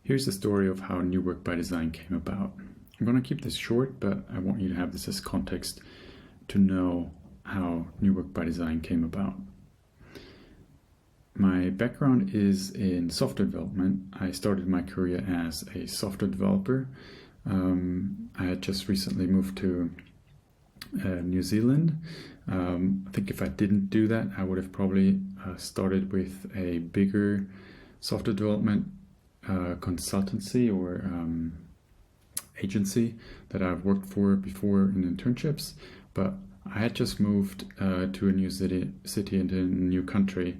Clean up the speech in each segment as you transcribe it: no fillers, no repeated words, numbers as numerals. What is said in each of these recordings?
Here's the story of how New Work by Design came about. I'm going to keep this short, but I want you to have this as context to know how New Work by Design came about. My background is in software development. I started my career as a software developer. I had just recently moved to New Zealand. I think if I didn't do that, I would have probably started with a bigger software development consultancy or agency that I've worked for before in internships. But I had just moved to a new city and a new country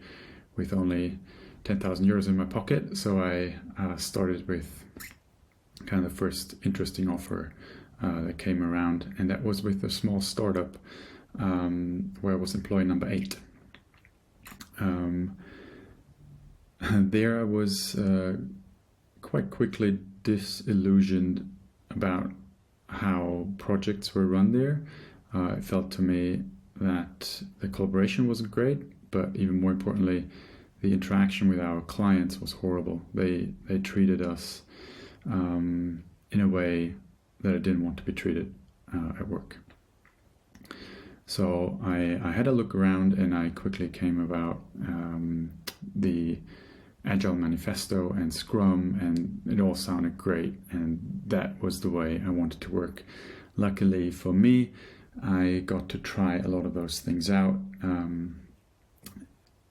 with only 10,000 euros in my pocket. So I started with kind of the first interesting offer that came around, and that was with a small startup where I was employee number 8. There I was quite quickly disillusioned about how projects were run there. It felt to me that the collaboration wasn't great, but even more importantly, the interaction with our clients was horrible. They treated us in a way that I didn't want to be treated at work. So I had a look around, and I quickly came about the Agile Manifesto and Scrum, and it all sounded great, and that was the way I wanted to work. Luckily for me, I got to try a lot of those things out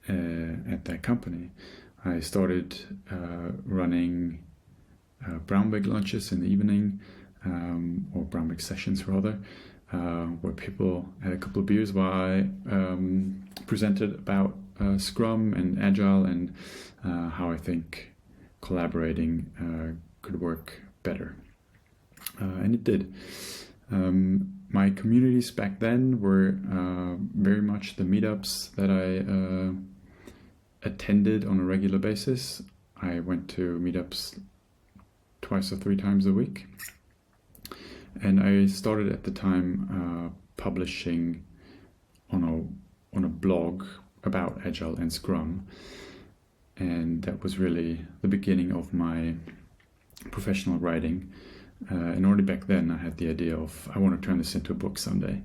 at that company. I started running brown bag lunches in the evening, or brown bag sessions rather, where people had a couple of beers while I presented about Scrum and Agile and how I think collaborating could work better. And it did. My communities back then were very much the meetups that I attended on a regular basis. I went to meetups 2 or 3 times a week. And I started at the time publishing on a blog about Agile and Scrum. And that was really the beginning of my professional writing. And already back then I had the idea of, I want to turn this into a book someday.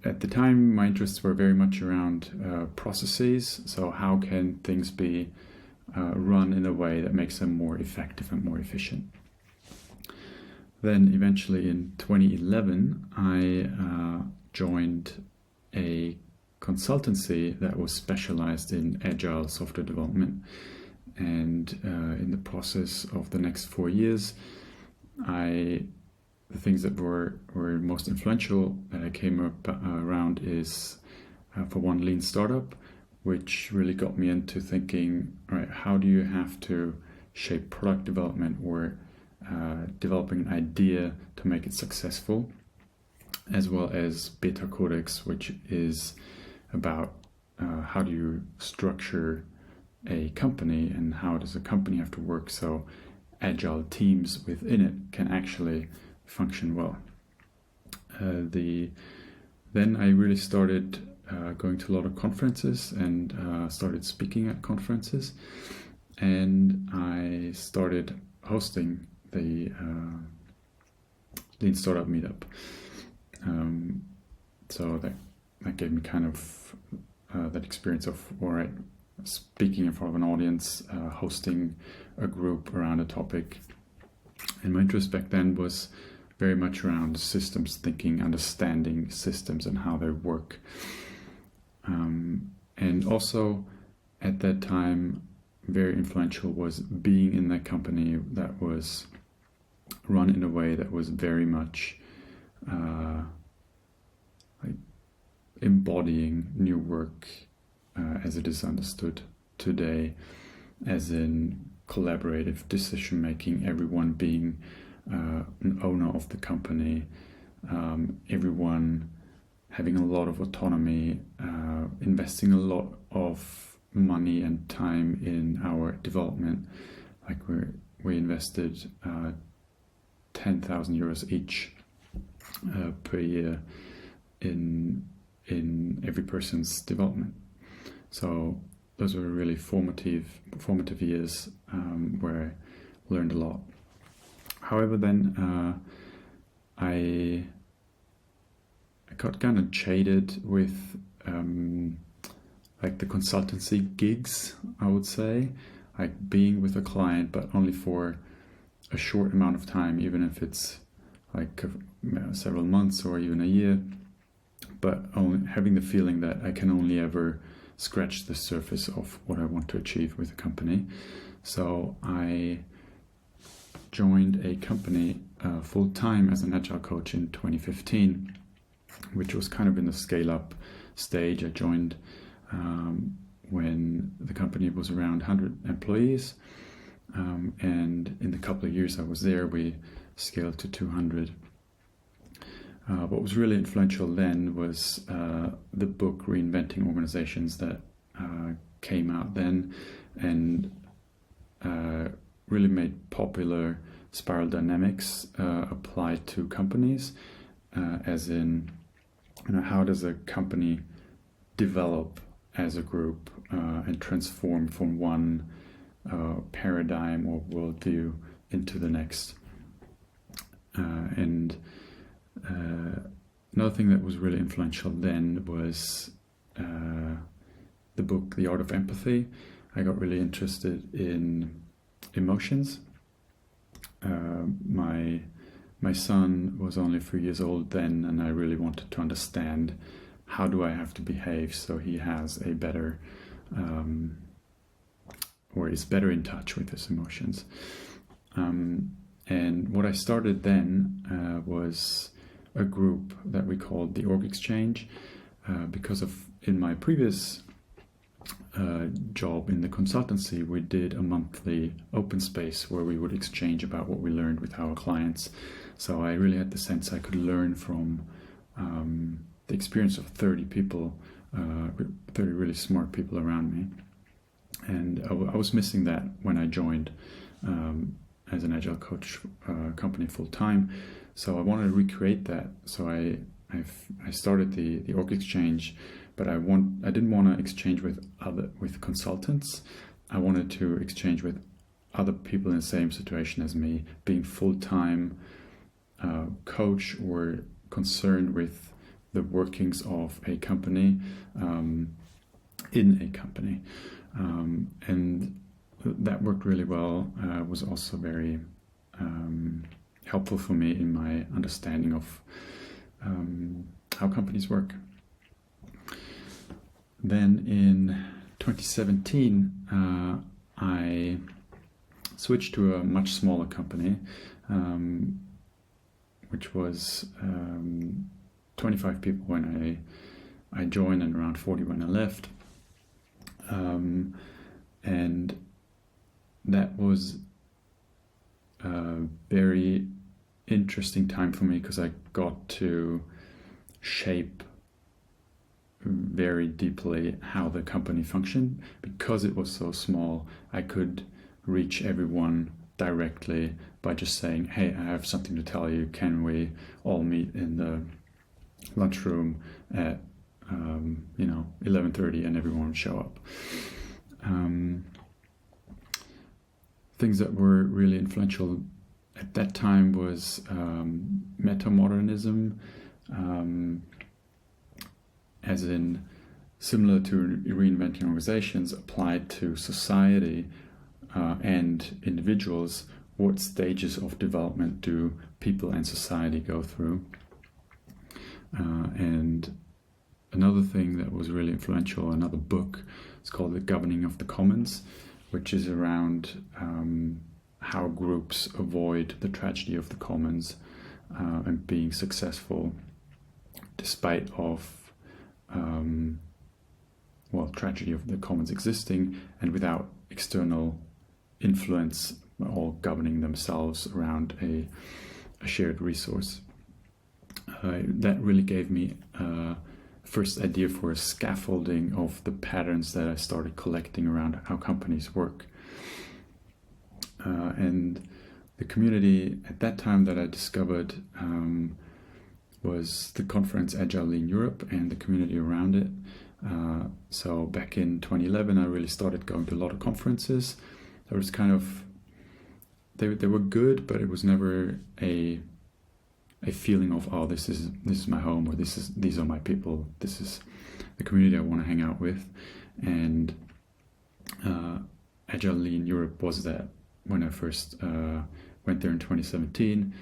At the time, my interests were very much around processes. So how can things be run in a way that makes them more effective and more efficient? Then eventually in 2011, I joined a consultancy that was specialized in agile software development. And in the process of the next 4 years, the things that were most influential that I came up around is, for one, Lean Startup, which really got me into thinking, all right, how do you have to shape product development or developing an idea to make it successful, as well as Beta Codex, which is about how do you structure a company and how does a company have to work so agile teams within it can actually function well. Then I really started going to a lot of conferences and started speaking at conferences, and I started hosting the Lean Startup meetup. So that gave me kind of that experience of, all right, speaking in front of an audience, hosting a group around a topic. And my interest back then was very much around systems thinking, understanding systems and how they work. And also at that time, very influential was being in that company that was run in a way that was very much like embodying new work as it is understood today, as in collaborative decision making, everyone being an owner of the company, everyone having a lot of autonomy, investing a lot of money and time in our development. Like we invested 10,000 euros each per year in every person's development. So those were really formative years where I learned a lot. However, then I got kind of jaded with like the consultancy gigs, I would say, like being with a client, but only for a short amount of time, even if it's like several months or even a year, but only having the feeling that I can only ever scratch the surface of what I want to achieve with a company. So I joined a company full-time as an agile coach in 2015, which was kind of in the scale-up stage. I joined when the company was around 100 employees, and in the couple of years I was there, we scaled to 200. What was really influential then was the book Reinventing Organizations that came out then, and really made popular spiral dynamics applied to companies, as in, how does a company develop as a group and transform from one paradigm or worldview into the next. And another thing that was really influential then was the book The Art of Empathy. I got really interested in emotions. My son was only 3 years old then, and I really wanted to understand, how do I have to behave so he has a better, or is better in touch with his emotions. And what I started then was a group that we called the Org Exchange, because in my previous job in the consultancy, we did a monthly open space where we would exchange about what we learned with our clients. So I really had the sense I could learn from the experience of 30 people, 30 really smart people around me. And I was missing that when I joined as an agile coach company full time. So I wanted to recreate that. So I started the Org Exchange, but I didn't want to exchange with consultants. I wanted to exchange with other people in the same situation as me, being full-time coach or concerned with the workings of a company in a company. And that worked really well. Was also very helpful for me in my understanding of how companies work. Then in 2017, I switched to a much smaller company, which was 25 people when I joined and around 40 when I left. And that was a very interesting time for me because I got to shape very deeply how the company functioned. Because it was so small, I could reach everyone directly by just saying, hey, I have something to tell you. Can we all meet in the lunchroom at 11:30, and everyone would show up. Things that were really influential at that time was meta-modernism, as in similar to reinventing organizations, applied to society and individuals. What stages of development do people and society go through? And another thing that was really influential, another book, it's called The Governing of the Commons, which is around how groups avoid the tragedy of the commons and being successful despite of tragedy of the commons existing and without external influence, all governing themselves around a shared resource. That really gave me first idea for a scaffolding of the patterns that I started collecting around how companies work. And the community at that time that I discovered was the conference Agile in Europe and the community around it. So back in 2011, I really started going to a lot of conferences. There was kind of, they were good, but it was never a feeling of, oh, this is my home, or these are my people, this is the community I want to hang out with. And Agile Lean Europe was that when I first went there in 2017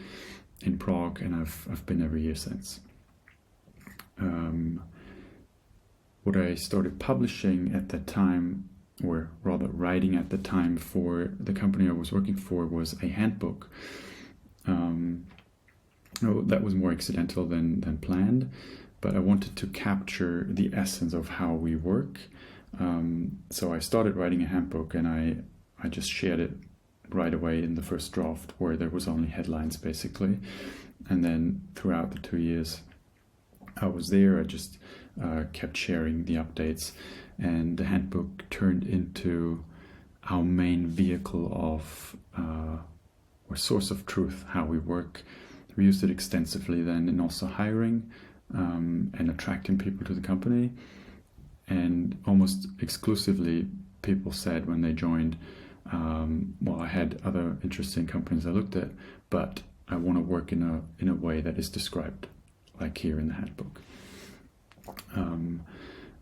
in Prague, and I've been every year since. What I started publishing at that time, or rather writing at the time for the company I was working for, was a handbook. That was more accidental than planned, but I wanted to capture the essence of how we work. So I started writing a handbook, and I just shared it right away in the first draft, where there was only headlines basically. And then throughout the 2 years I was there, I just kept sharing the updates, and the handbook turned into our main vehicle of or source of truth, how we work. We used it extensively then in also hiring and attracting people to the company. And almost exclusively people said when they joined, well, I had other interesting companies I looked at, but I want to work in a way that is described like here in the handbook.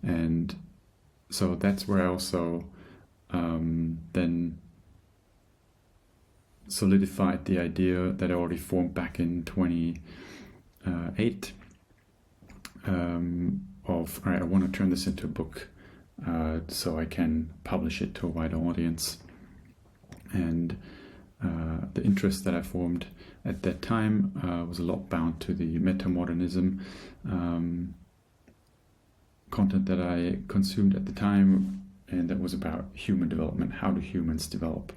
And so that's where I also then solidified the idea that I already formed back in 2008 of, all right, I want to turn this into a book so I can publish it to a wider audience. And the interest that I formed at that time was a lot bound to the metamodernism content that I consumed at the time, and that was about human development. How do humans develop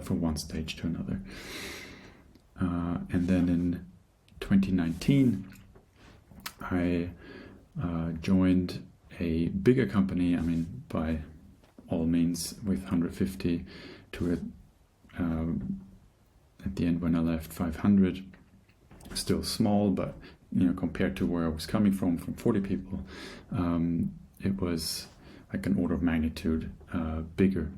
from one stage to another? And then in 2019, I joined a bigger company. I mean, by all means, with 150 to at the end when I left 500. Still small, but compared to where I was coming from 40 people, it was like an order of magnitude bigger.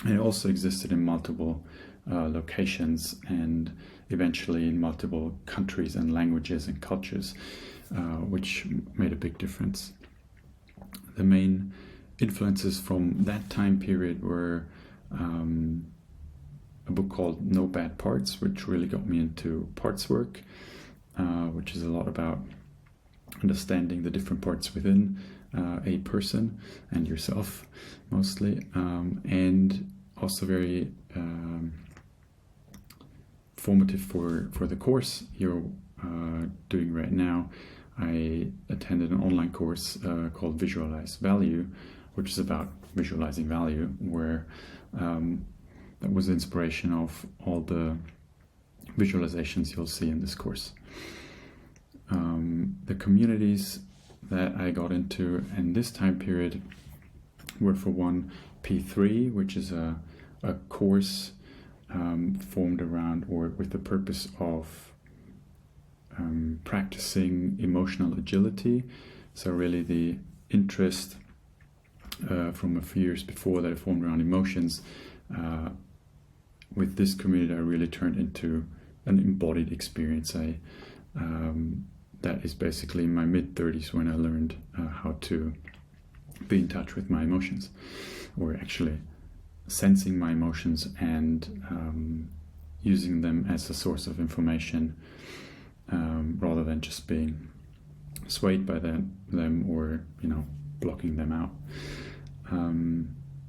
And it also existed in multiple locations, and eventually in multiple countries and languages and cultures, which made a big difference. The main influences from that time period were a book called No Bad Parts, which really got me into parts work, which is a lot about understanding the different parts within a person and yourself mostly, and also very formative for the course you're doing right now. I attended an online course called Visualize Value, which is about visualizing value, where that was the inspiration of all the visualizations you'll see in this course. The communities that I got into in this time period were, for one, P3, which is a course formed around or with the purpose of practicing emotional agility. So really the interest from a few years before that I formed around emotions, with this community I really turned into an embodied experience. That is basically in my mid-30s when I learned how to be in touch with my emotions, or actually sensing my emotions and using them as a source of information, rather than just being swayed by them or blocking them out.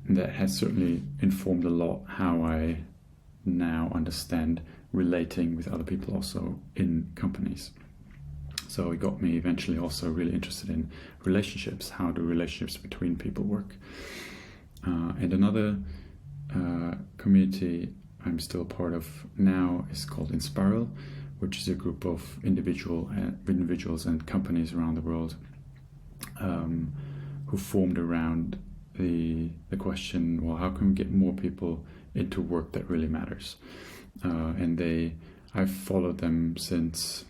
That has certainly informed a lot how I now understand relating with other people also in companies. So it got me eventually also really interested in relationships. How do relationships between people work? And another community I'm still part of now is called Inspiral, which is a group of individuals and companies around the world who formed around the question, well, how can we get more people into work that really matters? And I've followed them since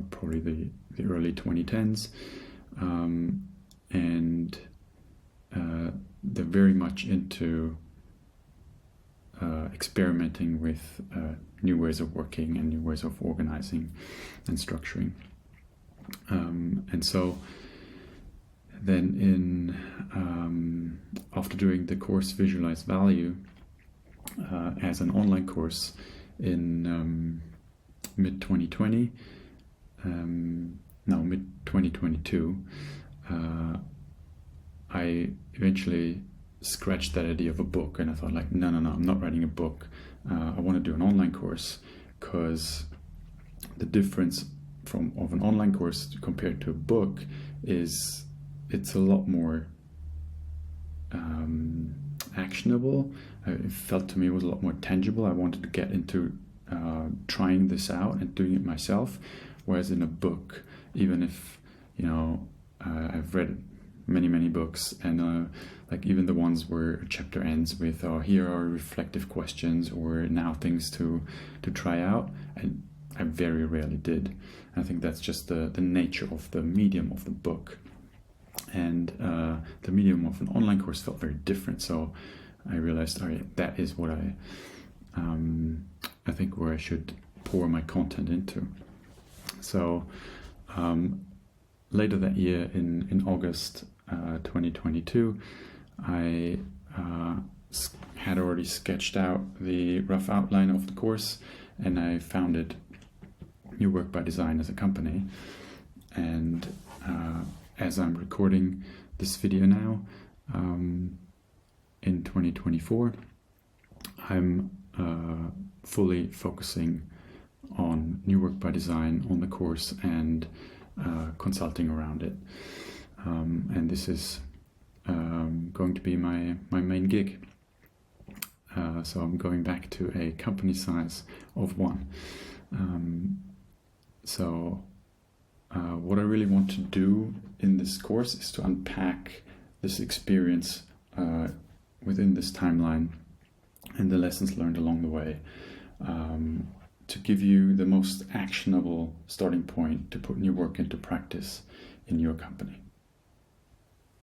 probably the early 2010s, and they're very much into experimenting with new ways of working and new ways of organizing and structuring. And so then after doing the course Visualize Value as an online course in mid-2020, mid-2022, I eventually scratched that idea of a book, and I thought, like, no, I'm not writing a book. I want to do an online course, because the difference of an online course compared to a book is it's a lot more actionable. It felt to me it was a lot more tangible. I wanted to get into trying this out and doing it myself, whereas in a book, even if I've read many books, and like even the ones where a chapter ends with here are reflective questions or now things to try out, and I very rarely did. I think that's just the nature of the medium of the book, and the medium of an online course felt very different. So I realized, all right, that is what I think where I should pour my content into. So later that year, in August 2022, I had already sketched out the rough outline of the course, and I founded New Work by Design as a company. And as I'm recording this video now, in 2024, I'm fully focusing on New Work by Design, on the course, and consulting around it. And this is going to be my main gig. So I'm going back to a company size of 1. So what I really want to do in this course is to unpack this experience within this timeline and the lessons learned along the way, to give you the most actionable starting point to put new work into practice in your company.